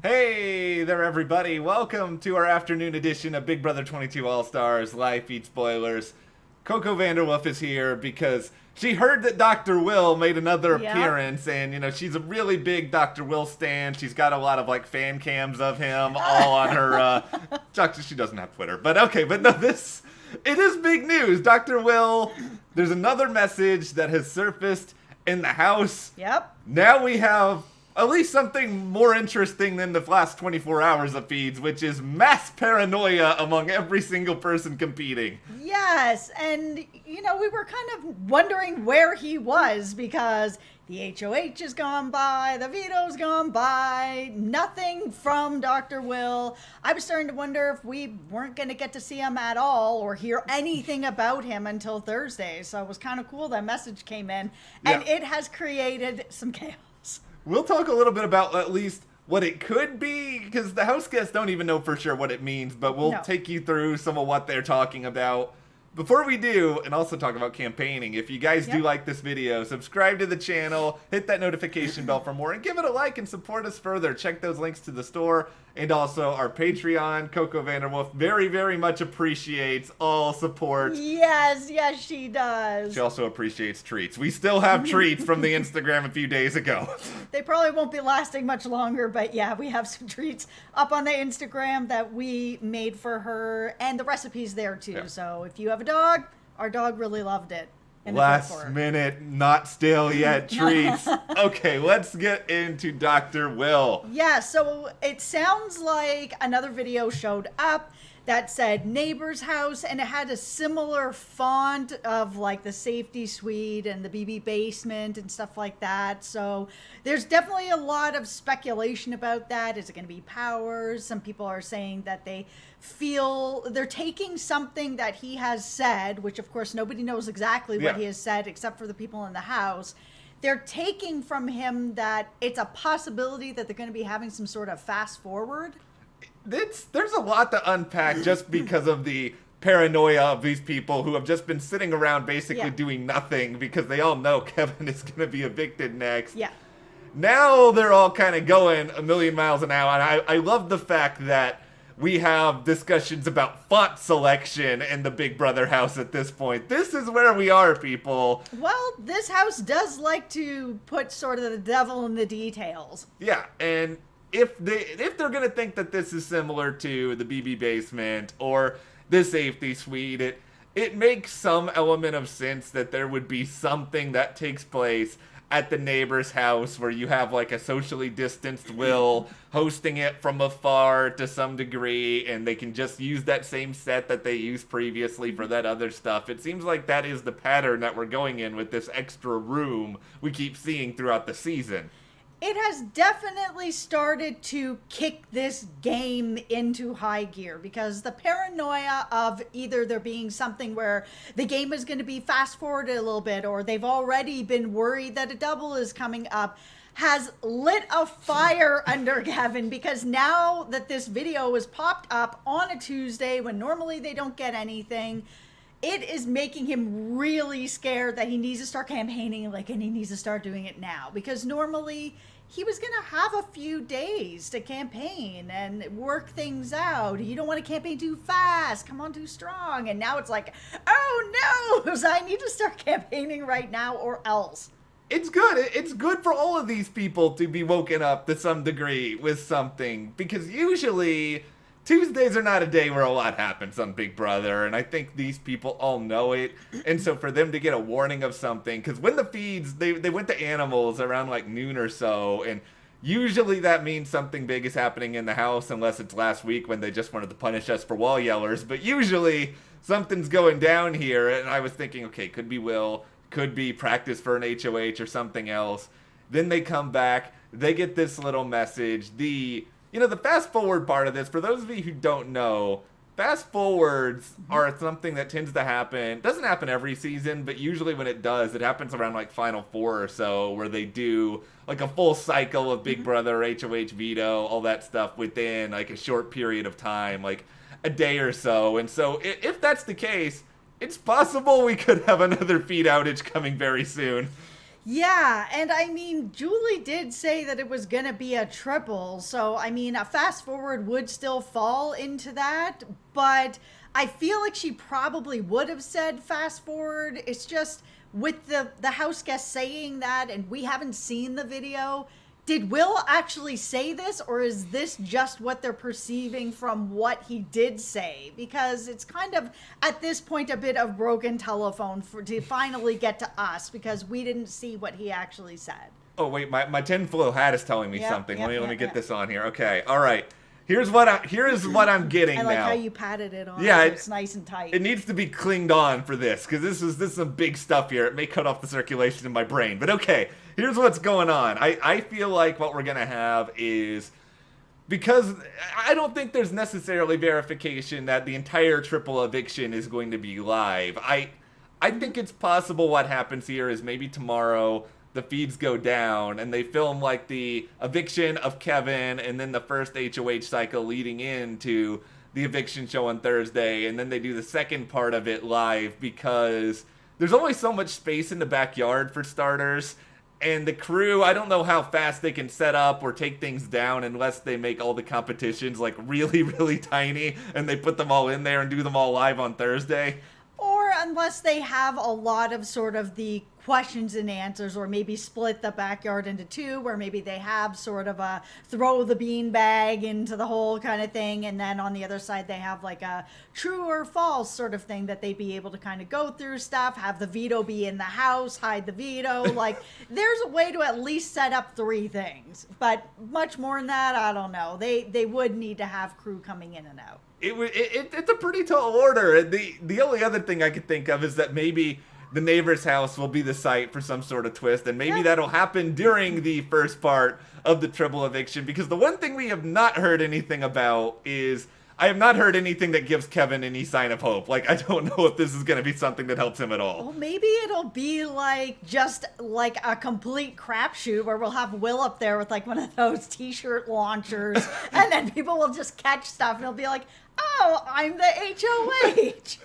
Hey there, everybody. Welcome to our afternoon edition of Big Brother 22 All-Stars Live Feed Spoilers. Coco Vanderwolf is here because she heard that Dr. Will made another appearance, and, she's a really big Dr. Will stan. She's got a lot of, fan cams of him all on her, she doesn't have Twitter, but no, it is big news. Dr. Will, there's another message that has surfaced in the house. Yep. Now we have at least something more interesting than the last 24 hours of feeds, which is mass paranoia among every single person competing. Yes, and, we were kind of wondering where he was because the HOH has gone by, the Veto's gone by, nothing from Dr. Will. I was starting to wonder if we weren't going to get to see him at all or hear anything about him until Thursday. So it was kind of cool that message came in, and it has created some chaos. We'll talk a little bit about at least what it could be, because the house guests don't even know for sure what it means, but we'll take you through some of what they're talking about. Before we do, and also talk about campaigning, if you guys do like this video, subscribe to the channel, hit that notification bell for more, and give it a like and support us further. Check those links to the store and also our Patreon. Coco Vanderwolf very, very much appreciates all support. Yes, she does. She also appreciates treats. We still have treats from the Instagram a few days ago. They probably won't be lasting much longer, but yeah, we have some treats up on the Instagram that we made for her, and the recipe's there too. Yeah. So if you have a dog, our dog really loved it. Last minute, not still yet treats. Okay, let's get into Dr. Will. Yeah, so it sounds like another video showed up that said neighbor's house, and it had a similar font of the safety suite and the BB basement and stuff like that. So there's definitely a lot of speculation about that. Is it going to be powers? Some people are saying that they feel they're taking something that he has said, which of course nobody knows exactly what he has said except for the people in the house. They're taking from him that it's a possibility that they're going to be having some sort of fast forward. There's a lot to unpack just because of the paranoia of these people who have just been sitting around basically doing nothing because they all know Kevin is going to be evicted next. Yeah. Now they're all kind of going a million miles an hour, and I love the fact that we have discussions about font selection in the Big Brother house at this point. This is where we are, people. Well, this house does like to put sort of the devil in the details. Yeah, and if they're going to think that this is similar to the BB basement or the safety suite, it makes some element of sense that there would be something that takes place at the neighbor's house where you have a socially distanced Will hosting it from afar to some degree, and they can just use that same set that they used previously for that other stuff. It seems like that is the pattern that we're going in with this extra room we keep seeing throughout the season. It has definitely started to kick this game into high gear because the paranoia of either there being something where the game is going to be fast forwarded a little bit, or they've already been worried that a double is coming up, has lit a fire under Kevin, because now that this video is popped up on a Tuesday when normally they don't get anything, it is making him really scared that he needs to start campaigning and he needs to start doing it now, because normally he was going to have a few days to campaign and work things out. You don't want to campaign too fast, come on too strong. And now it's like, oh no, I need to start campaigning right now or else. It's good. It's good for all of these people to be woken up to some degree with something, because usually Tuesdays are not a day where a lot happens on Big Brother, and I think these people all know it. And so for them to get a warning of something, because when the feeds, they went to animals around noon or so, and usually that means something big is happening in the house, unless it's last week when they just wanted to punish us for wall yellers. But usually something's going down here, and I was thinking, okay, could be Will, could be practice for an HOH or something else. Then they come back, they get this little message. The fast forward part of this, for those of you who don't know, fast forwards are something that tends to happen. Doesn't happen every season, but usually when it does, it happens around Final Four or so, where they do a full cycle of Big Brother, HOH, Veto, all that stuff within a short period of time, a day or so. And so if that's the case, it's possible we could have another feed outage coming very soon. Yeah, and I mean, Julie did say that it was going to be a triple, so I mean, a fast forward would still fall into that, but I feel like she probably would have said fast forward. It's just with the house guest saying that, and we haven't seen the video. Did Will actually say this, or is this just what they're perceiving from what he did say? Because it's kind of, at this point, a bit of broken telephone to finally get to us, because we didn't see what he actually said. Oh, wait, my tinfoil hat is telling me something. Let me get yep. this on here. Okay, all right. Here is what I'm getting now. I like how you patted it on. Yeah, so it's nice and tight. It needs to be clinged on for this, because this is some big stuff here. It may cut off the circulation in my brain. But okay, here's what's going on. I feel like what we're going to have is, because I don't think there's necessarily verification that the entire triple eviction is going to be live. I think it's possible what happens here is maybe tomorrow the feeds go down and they film like the eviction of Kevin and then the first HOH cycle leading into the eviction show on Thursday, and then they do the second part of it live, because there's only so much space in the backyard for starters, and the crew, I don't know how fast they can set up or take things down unless they make all the competitions like really, really tiny and they put them all in there and do them all live on Thursday. Or unless they have a lot of sort of the questions and answers, or maybe split the backyard into two, where maybe they have sort of a throw the bean bag into the hole kind of thing, and then on the other side they have like a true or false sort of thing that they'd be able to kind of go through stuff, have the veto be in the house, hide the veto. Like, there's a way to at least set up three things, but much more than that, I don't know. They would need to have crew coming in and out. It's a pretty tall order. The only other thing I could think of is that maybe the neighbor's house will be the site for some sort of twist, and maybe that'll happen during the first part of the triple eviction, because the one thing we have not heard anything about is, I have not heard anything that gives Kevin any sign of hope. Like, I don't know if this is going to be something that helps him at all. Well, maybe it'll be like just like a complete crapshoot where we'll have Will up there with like one of those t-shirt launchers, and then people will just catch stuff and it'll be like, oh, I'm the HOH.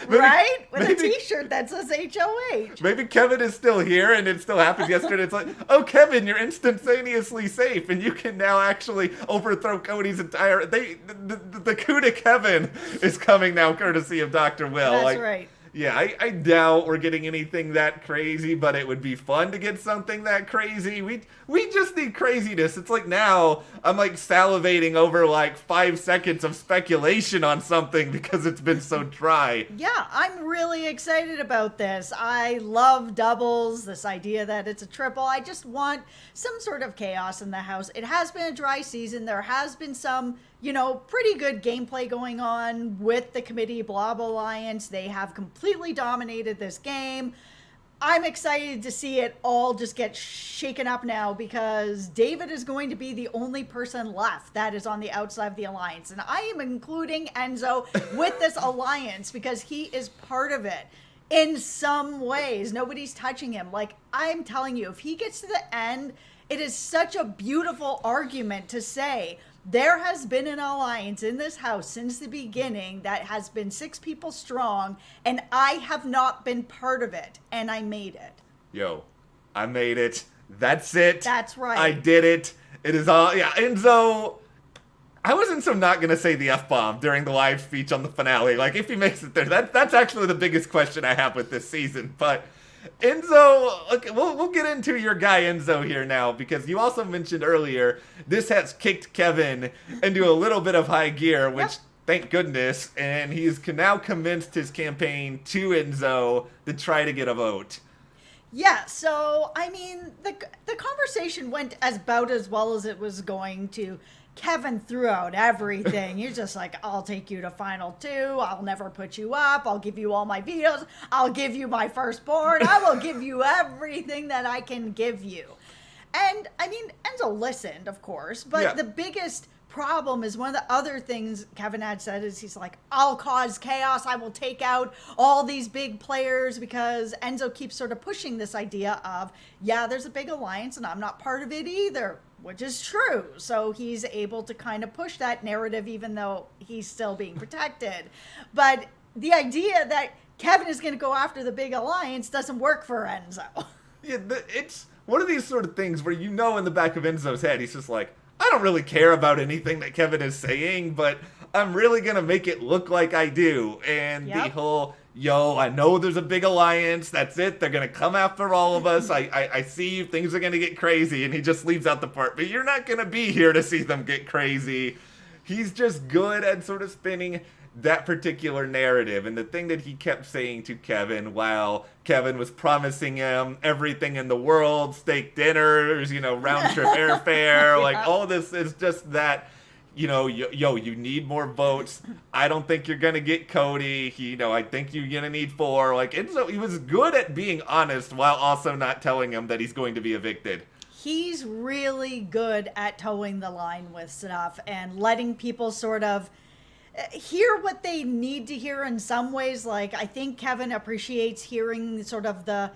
Right? With a t-shirt that says HOH. Maybe Kevin is still here and it still happened yesterday. It's like, oh, Kevin, you're instantaneously safe and you can now actually overthrow Cody's entire... The coup to Kevin is coming now courtesy of Dr. Will. That's right. Yeah, I doubt we're getting anything that crazy, but it would be fun to get something that crazy. We just need craziness. It's like now I'm like salivating over like 5 seconds of speculation on something because it's been so dry. Yeah, I'm really excited about this. I love doubles, this idea that it's a triple. I just want some sort of chaos in the house. It has been a dry season. There has been some, pretty good gameplay going on with the Committee Blob Alliance. They have completely dominated this game. I'm excited to see it all just get shaken up now, because David is going to be the only person left that is on the outside of the alliance. And I am including Enzo with this alliance because he is part of it in some ways. Nobody's touching him. Like, I'm telling you, if he gets to the end, it is such a beautiful argument to say, there has been an alliance in this house since the beginning that has been 6 people strong, and I have not been part of it, and I made it. Yo, I made it. That's it. That's right. I did it. It is all... Yeah, Enzo... I wasn't not going to say the F-bomb during the live speech on the finale. Like, if he makes it there, that's actually the biggest question I have with this season, but... Enzo, okay, we'll get into your guy Enzo here now, because you also mentioned earlier this has kicked Kevin into a little bit of high gear, which thank goodness, and he's now commenced his campaign to Enzo to try to get a vote. Yeah, so, I mean, the conversation went about as well as it was going to. Kevin threw out everything. You're just like, I'll take you to final 2. I'll never put you up. I'll give you all my vetoes. I'll give you my firstborn. I will give you everything that I can give you. And, I mean, Enzo listened, of course, but the biggest problem is one of the other things Kevin had said is he's like, I'll cause chaos. I will take out all these big players, because Enzo keeps sort of pushing this idea of, yeah, there's a big alliance and I'm not part of it either, which is true. So he's able to kind of push that narrative even though he's still being protected. But the idea that Kevin is going to go after the big alliance doesn't work for Enzo. Yeah, it's one of these sort of things where in the back of Enzo's head, he's just like, I don't really care about anything that Kevin is saying, but I'm really going to make it look like I do. And the whole, I know there's a big alliance. That's it. They're going to come after all of us. I see you. Things are going to get crazy. And he just leaves out the part, but you're not going to be here to see them get crazy. He's just good at sort of spinning that particular narrative. And the thing that he kept saying to Kevin while Kevin was promising him everything in the world, steak dinners, round trip airfare, like all this is just that, you need more votes. I don't think you're going to get Cody. I think you're going to need 4. Like, Enzo, he was good at being honest while also not telling him that he's going to be evicted. He's really good at towing the line with stuff and letting people sort of hear what they need to hear in some ways. Like, I think Kevin appreciates hearing sort of the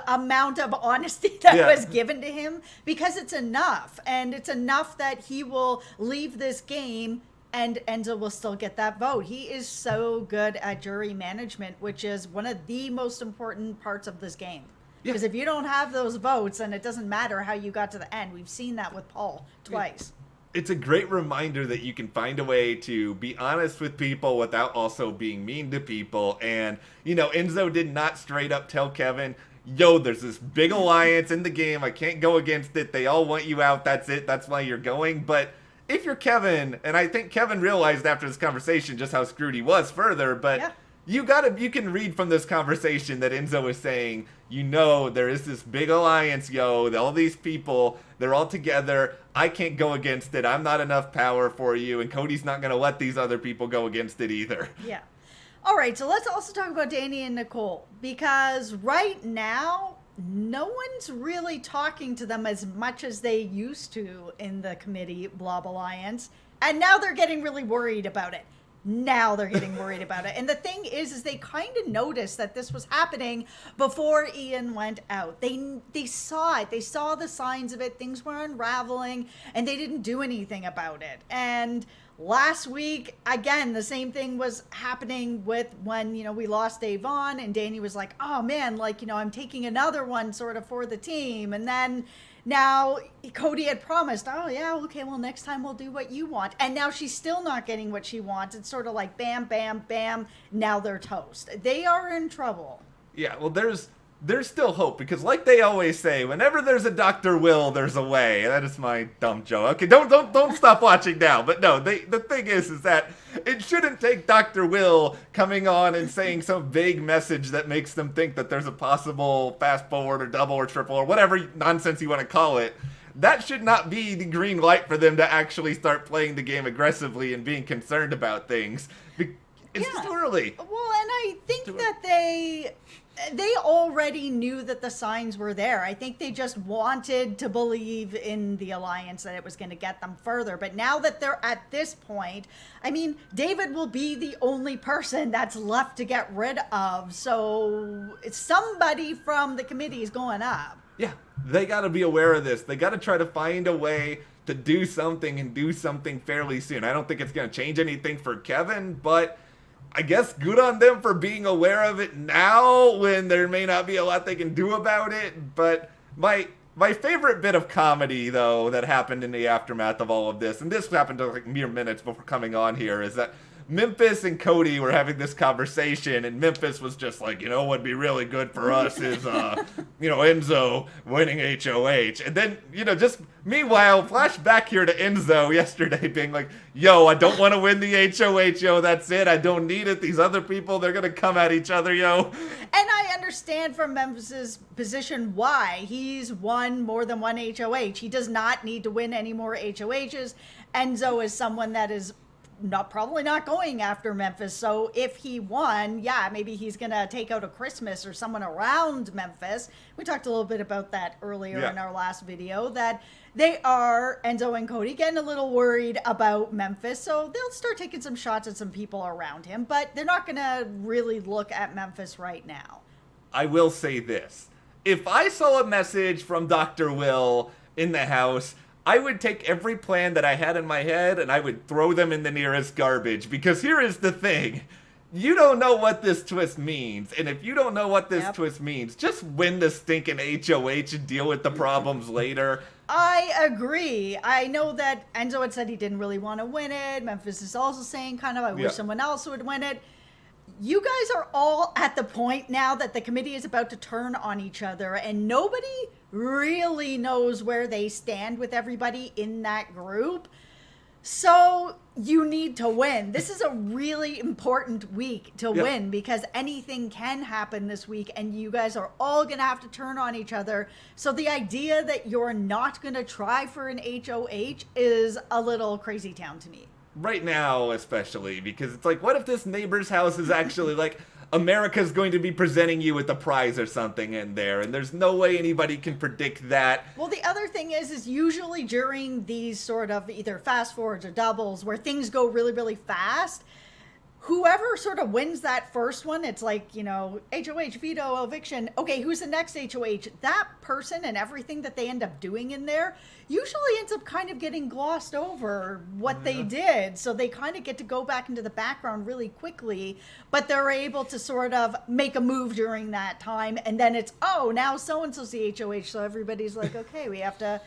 amount of honesty that was given to him, because it's enough. And it's enough that he will leave this game and Enzo will still get that vote. He is so good at jury management, which is one of the most important parts of this game. Because if you don't have those votes, then it doesn't matter how you got to the end. We've seen that with Paul twice. It's a great reminder that you can find a way to be honest with people without also being mean to people. And, Enzo did not straight up tell Kevin, there's this big alliance in the game. I can't go against it. They all want you out. That's it. That's why you're going. But if you're Kevin, and I think Kevin realized after this conversation just how screwed he was further, but you can read from this conversation that Enzo is saying, there is this big alliance, all these people, they're all together. I can't go against it. I'm not enough power for you. And Cody's not going to let these other people go against it either. Yeah. All right. So let's also talk about Danny and Nicole, because right now, no one's really talking to them as much as they used to in the committee Blob Alliance. And now they're getting really worried about it. And the thing is they kind of noticed that this was happening before Ian went out. They saw it. They saw the signs of it. Things were unraveling, and they didn't do anything about it. And last week, again, the same thing was happening with when, we lost Avon, and Danny was like, oh man, I'm taking another one sort of for the team. And then now Cody had promised, oh yeah, okay, well next time we'll do what you want. And now she's still not getting what she wants. It's sort of like bam, bam, bam. Now they're toast. They are in trouble. Yeah, well, there's still hope, because like they always say, whenever there's a Dr. Will, there's a way. That is my dumb joke. Okay, don't stop watching now. But no, the thing is that it shouldn't take Dr. Will coming on and saying some vague message that makes them think that there's a possible fast forward or double or triple or whatever nonsense you want to call it. That should not be the green light for them to actually start playing the game aggressively and being concerned about things. It's too early. Well, and I think that they already knew that the signs were there. I think they just wanted to believe in the alliance, that it was going to get them further. But now that they're at this point, I mean, David will be the only person that's left to get rid of. So somebody from the committee is going up. Yeah, they got to be aware of this. They got to try to find a way to do something, and do something fairly soon. I don't think it's going to change anything for Kevin, but I guess good on them for being aware of it now when there may not be a lot they can do about it. But my favorite bit of comedy, though, that happened in the aftermath of all of this, and this happened like mere minutes before coming on here, is that Memphis and Cody were having this conversation, and Memphis was just like, what'd be really good for us is, Enzo winning HOH. And then, just meanwhile, flash back here to Enzo yesterday being like, I don't want to win the HOH, that's it. I don't need it. These other people, they're going to come at each other, And I understand from Memphis's position why. He's won more than one HOH. He does not need to win any more HOHs. Enzo is someone that is probably not going after Memphis. So if he won, maybe he's going to take out a Christmas or someone around Memphis. We talked a little bit about that earlier in our last video, that they are, Enzo and Cody, getting a little worried about Memphis. So they'll start taking some shots at some people around him, but they're not going to really look at Memphis right now. I will say this. If I saw a message from Dr. Will in the house, I would take every plan that I had in my head and I would throw them in the nearest garbage. Because here is the thing. you don't know what this twist means. And if you don't know what this Yep. twist means, just win the stinking HOH and deal with the problems later. I agree. I know that Enzo had said he didn't really want to win it. Memphis is also saying kind of, I Yeah. wish someone else would win it. You guys are all at the point now that the committee is about to turn on each other, and nobody really knows where they stand with everybody in that group. So you need to win. This is a really important week to Yeah. win because anything can happen this week and you guys are all going to have to turn on each other. So the idea that you're not going to try for an HOH is a little crazy town to me. Right now, especially, because it's like, what if this neighbor's house is actually like America's going to be presenting you with a prize or something in there, and there's no way anybody can predict that. Well, the other thing is usually during these sort of either fast forwards or doubles where things go really, really fast, whoever sort of wins that first one, it's like, you know, HOH, veto, eviction. Okay, who's the next HOH? That person and everything that they end up doing in there usually ends up kind of getting glossed over what they did. So they kind of get to go back into the background really quickly, but they're able to sort of make a move during that time. And then it's, oh, now so-and-so's the HOH. So everybody's like, okay, we have to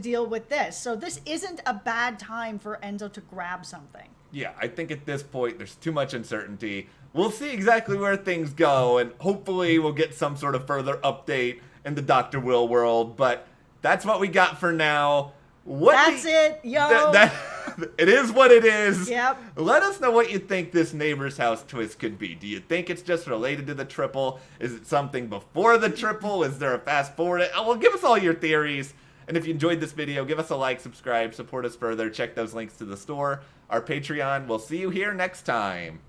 deal with this. So this isn't a bad time for Enzo to grab something. Yeah, I think at this point there's too much uncertainty. We'll see exactly where things go, and hopefully we'll get some sort of further update in the Dr. Will world, but that's what we got for now. That's it, yo. It is what it is. Yep. Let us know what you think this neighbor's house twist could be. Do you think it's just related to the triple? Is it something before the triple? Is there a fast forward? Well, give us all your theories. And if you enjoyed this video, give us a like, subscribe, support us further. Check those links to the store, our Patreon. We'll see you here next time.